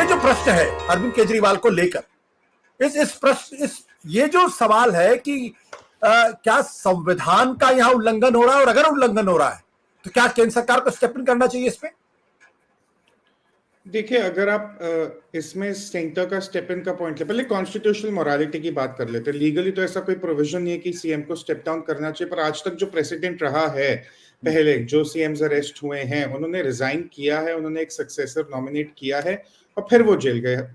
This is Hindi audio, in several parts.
जो प्रश्न है अरविंद केजरीवाल को लेकर, इस प्रश्न ये जो सवाल है कि क्या संविधान का यहां उल्लंघन हो रहा है, और अगर उल्लंघन हो रहा है तो क्या केंद्र सरकार को स्टेप इन करना चाहिए इसमें? देखिए, अगर आप इसमें सेंटर का स्टेप इन का पॉइंट ले, पहले कॉन्स्टिट्यूशनल मोरालिटी की बात कर लेते हैं। लीगली तो ऐसा कोई प्रोविजन नहीं है कि सीएम को स्टेप डाउन करना चाहिए, पर आज तक जो प्रेसिडेंट रहा है, पहले जो सीएम्स अरेस्ट हुए हैं उन्होंने रिजाइन किया है, उन्होंने एक सक्सेसर नॉमिनेट किया है और फिर वो जेल गए।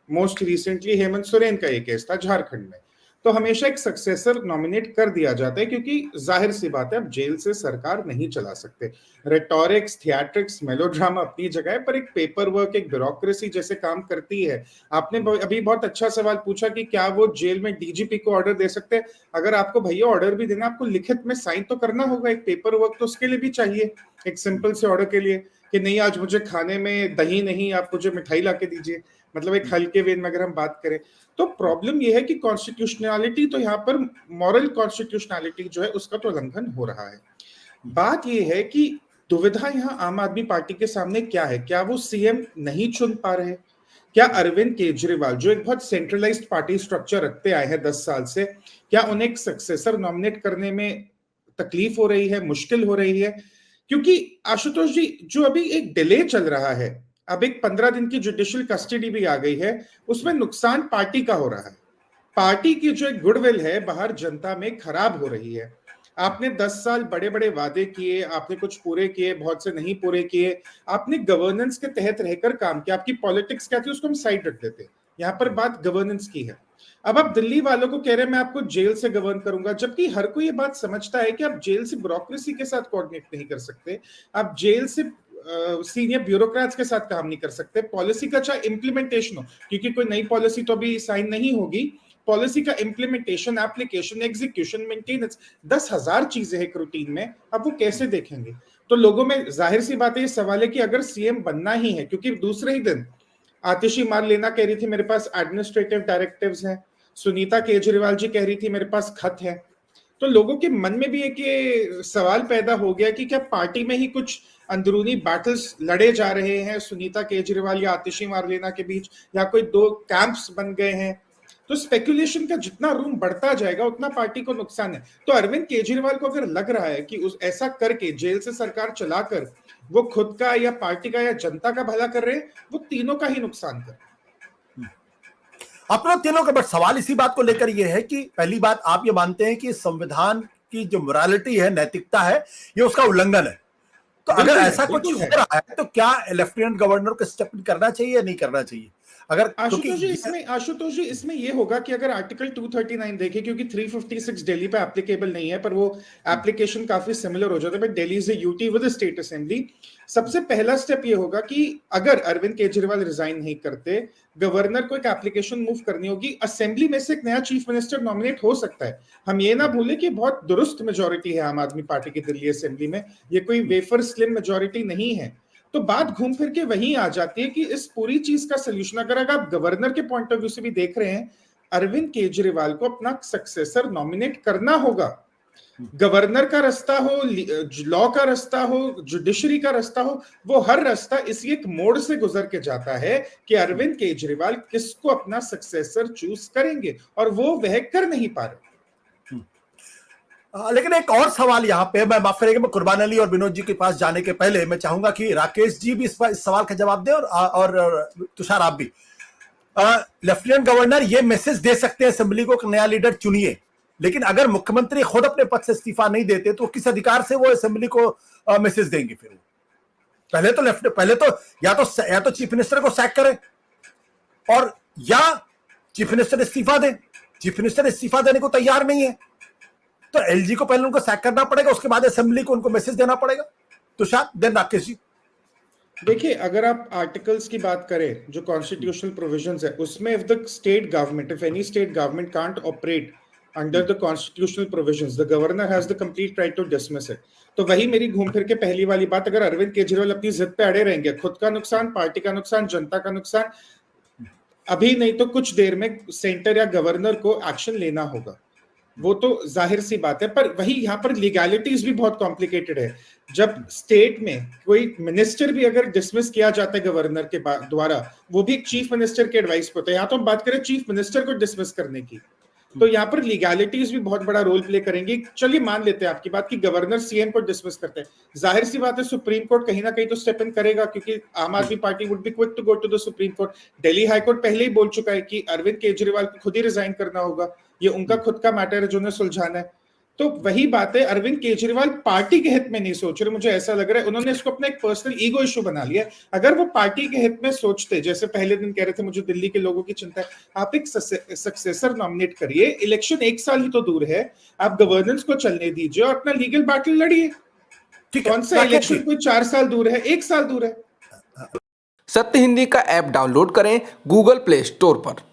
मोस्ट रिसेंटली हेमंत सोरेन का ये केस था झारखंड में। तो हमेशा एक सक्सेसर नॉमिनेट कर दिया जाता है, क्योंकि जाहिर सी बात है अब जेल से सरकार नहीं चला सकते। रेटोरिक्स, थिएट्रिक्स, मेलोड्रामा अपनी जगह है, पर एक पेपर वर्क, एक ब्यूरोक्रेसी जैसे काम करती है। आपने अभी बहुत अच्छा सवाल पूछा कि क्या वो जेल में डीजीपी को ऑर्डर दे सकते हैं। अगर आपको भैया ऑर्डर भी देना, आपको लिखित में साइन तो करना होगा, एक पेपर वर्क तो उसके लिए भी चाहिए, एक सिंपल से ऑर्डर के लिए कि नहीं आज मुझे खाने में दही नहीं, आप मुझे मिठाई ला के दीजिए, मतलब एक हल्के वेन में अगर हम बात करें। तो प्रॉब्लम यह है कि कॉन्स्टिट्यूशनैलिटी, तो यहाँ पर मॉरल कॉन्स्टिट्यूशनैलिटी जो है उसका तो उल्लंघन हो रहा है। बात यह है कि दुविधा यहाँ आम आदमी पार्टी के सामने क्या है? क्या वो सीएम नहीं चुन पा रहे? क्या अरविंद केजरीवाल जो एक बहुत सेंट्रलाइज्ड पार्टी स्ट्रक्चर रखते आए हैं 10 साल से, क्या उन्हें एक सक्सेसर नॉमिनेट करने में तकलीफ हो रही है, मुश्किल हो रही है? क्योंकि आशुतोष जी, जो अभी एक डिले चल रहा है, अब एक 15 दिन की जुडिशियल कस्टडी भी आ गई है, उसमें नुकसान पार्टी का हो रहा है। पार्टी की जो एक गुडविल है बाहर जनता में खराब हो रही है। आपने 10 साल बड़े बड़े वादे किए, आपने कुछ पूरे किए, बहुत से नहीं पूरे किए, आपने गवर्नेंस के तहत रहकर काम किया। आपकी पॉलिटिक्स क्या थी उसको हम साइड रख देते, यहाँ पर बात गवर्नेंस की है। अब आप दिल्ली वालों को कह रहे हैं मैं आपको जेल से गवर्न करूंगा, जबकि हर कोई ये बात समझता है कि आप जेल से ब्यूरोक्रेसी के साथ कोऑर्डिनेट नहीं कर सकते, आप जेल से सीनियर ब्यूरोक्रेट्स के साथ काम नहीं कर सकते। पॉलिसी का चाहे इंप्लीमेंटेशन हो, क्योंकि कोई नई पॉलिसी तो अभी साइन नहीं होगी, पॉलिसी का इंप्लीमेंटेशन, एप्लीकेशन, एग्जीक्यूशन, मेंटेनेंस, 10,000 चीजें हैं रूटीन में, अब वो कैसे देखेंगे? तो लोगों में जाहिर सी बात है ये सवाल है कि अगर सीएम बनना ही है, क्योंकि दूसरे ही दिन आतिशी मार लेना कह रही थी मेरे पास एडमिनिस्ट्रेटिव डायरेक्टिव्स हैं, सुनीता केजरीवाल जी कह रही थी मेरे पास खत है, तो लोगों के मन में भी एक सवाल पैदा हो गया कि क्या पार्टी में ही कुछ अंदरूनी बैटल्स लड़े जा रहे हैं सुनीता केजरीवाल या आतिशी मारलेना के बीच, या कोई दो कैंप्स बन गए हैं। तो स्पेकुलेशन का जितना रूम बढ़ता जाएगा उतना पार्टी को नुकसान है। तो अरविंद केजरीवाल को अगर लग रहा है कि उस ऐसा करके जेल से सरकार चलाकर वो खुद का या पार्टी का या जनता का भला कर रहे हैं, वो तीनों का ही नुकसान कर। अपना तीनों का, बट सवाल इसी बात को लेकर यह है कि पहली बात, आप ये मानते हैं कि संविधान की जो मोरालिटी है, नैतिकता है, ये उसका उल्लंघन है। तो अगर ऐसा कुछ हो रहा है तो क्या लेफ्टिनेंट गवर्नर को स्टेप इन करना चाहिए या नहीं करना चाहिए? अगर आशुतोष जी इसमें ये होगा कि अगर आर्टिकल 239 देखें, क्योंकि 356 दिल्ली पे एप्लीकेबल नहीं है, पर वो एप्लीकेशन काफी सिमिलर हो जाता है, Delhi is a UT with state assembly. सबसे पहला स्टेप ये होगा कि अगर अरविंद केजरीवाल रिजाइन नहीं करते, गवर्नर को एक एप्लीकेशन मूव करनी होगी, असेंबली में से एक नया चीफ मिनिस्टर नॉमिनेट हो सकता है। हम ये ना भूलें कि बहुत दुरुस्त मेजोरिटी है आम आदमी पार्टी की दिल्ली असेंबली में, ये कोई वेफर स्लिम मेजोरिटी नहीं है। तो बात घूम फिर के वहीं आ जाती है कि इस पूरी चीज का सोल्यूशन, अगर आप गवर्नर के पॉइंट ऑफ व्यू से भी देख रहे हैं, अरविंद केजरीवाल को अपना सक्सेसर नॉमिनेट करना होगा। गवर्नर का रास्ता हो, लॉ का रास्ता हो, जुडिशरी का रास्ता हो, वो हर रास्ता इसी एक मोड़ से गुजर के जाता है कि अरविंद केजरीवाल किसको अपना सक्सेसर चूज करेंगे, और वो वह कर नहीं पा रहे। लेकिन एक और सवाल यहाँ पे, मैं माफ करेंगे, मैं कुर्बान अली और विनोद जी के पास जाने के पहले मैं चाहूंगा कि राकेश जी भी इस सवाल का जवाब दें, और तुषार आप भी। लेफ्टिनेंट गवर्नर ये मैसेज दे सकते हैं असेंबली को कि नया लीडर चुनिए, लेकिन अगर मुख्यमंत्री खुद अपने पद से इस्तीफा नहीं देते तो किस अधिकार से वो असेंबली को मैसेज देंगे? फिर पहले तो या तो चीफ मिनिस्टर को सैक करें, और या चीफ मिनिस्टर इस्तीफा दें। चीफ मिनिस्टर इस्तीफा देने को तैयार नहीं है तो एलजी को पहले उनको सैक करना पड़ेगा, उसके बाद असेंबली को उनको मैसेज देना पड़ेगा। तुषार, देन राकेश जी। देखिए, अगर आप आर्टिकल्स की बात करें, जो कॉन्स्टिट्यूशनल प्रोविजंस है, उसमें if the state government, if any state government can't operate under the constitutional provisions, the governor has the complete right to dismiss it. तो वही मेरी घूम फिर के पहली वाली बात, अगर अरविंद केजरीवाल अपनी जिद पे अड़े रहेंगे, खुद का नुकसान, पार्टी का नुकसान, जनता का नुकसान, अभी नहीं तो कुछ देर में सेंटर या गवर्नर को एक्शन लेना होगा। वो तो जाहिर सी बात है, पर वही यहाँ पर लीगैलिटीज भी बहुत कॉम्प्लिकेटेड है। जब स्टेट में कोई मिनिस्टर भी अगर डिसमिस किया जाता है गवर्नर के द्वारा, वो भी एक चीफ मिनिस्टर के एडवाइस पे होता है। यहाँ तो हम बात करें चीफ मिनिस्टर को डिसमिस करने की, तो यहाँ पर लीगैलिटीज भी बहुत बड़ा रोल प्ले करेंगी। चलिए मान लेते हैं आपकी बात कि गवर्नर सीएम को डिसमिस करते हैं, जाहिर सी बात है सुप्रीम कोर्ट कहीं ना कहीं तो स्टेप इन करेगा, क्योंकि Aam Aadmi Party would be quick to go to the Supreme Court. Delhi high court पहले ही बोल चुका है कि अरविंद केजरीवाल को खुद ही रिजाइन करना होगा, ये उनका खुद का मैटर है जो उन्हें सुलझाना है। तो वही बात है, अरविंद केजरीवाल पार्टी के हित में नहीं सोच रहे, मुझे ऐसा लग रहा है उन्होंने इसको अपना एक पर्सनल ईगो इशू बना लिया। अगर वो पार्टी के हित में सोचते, जैसे पहले दिन कह रहे थे मुझे दिल्ली के लोगों की चिंता है, आप एक सक्सेसर नॉमिनेट करिए, इलेक्शन 1 साल ही तो दूर है, आप गवर्नेंस को चलने दीजिए और अपना लीगल बैटल लड़िए। कौन सा इलेक्शन कोई 4 साल दूर है, 1 साल दूर है। सत्य हिंदी का ऐप डाउनलोड करें गूगल प्ले स्टोर पर।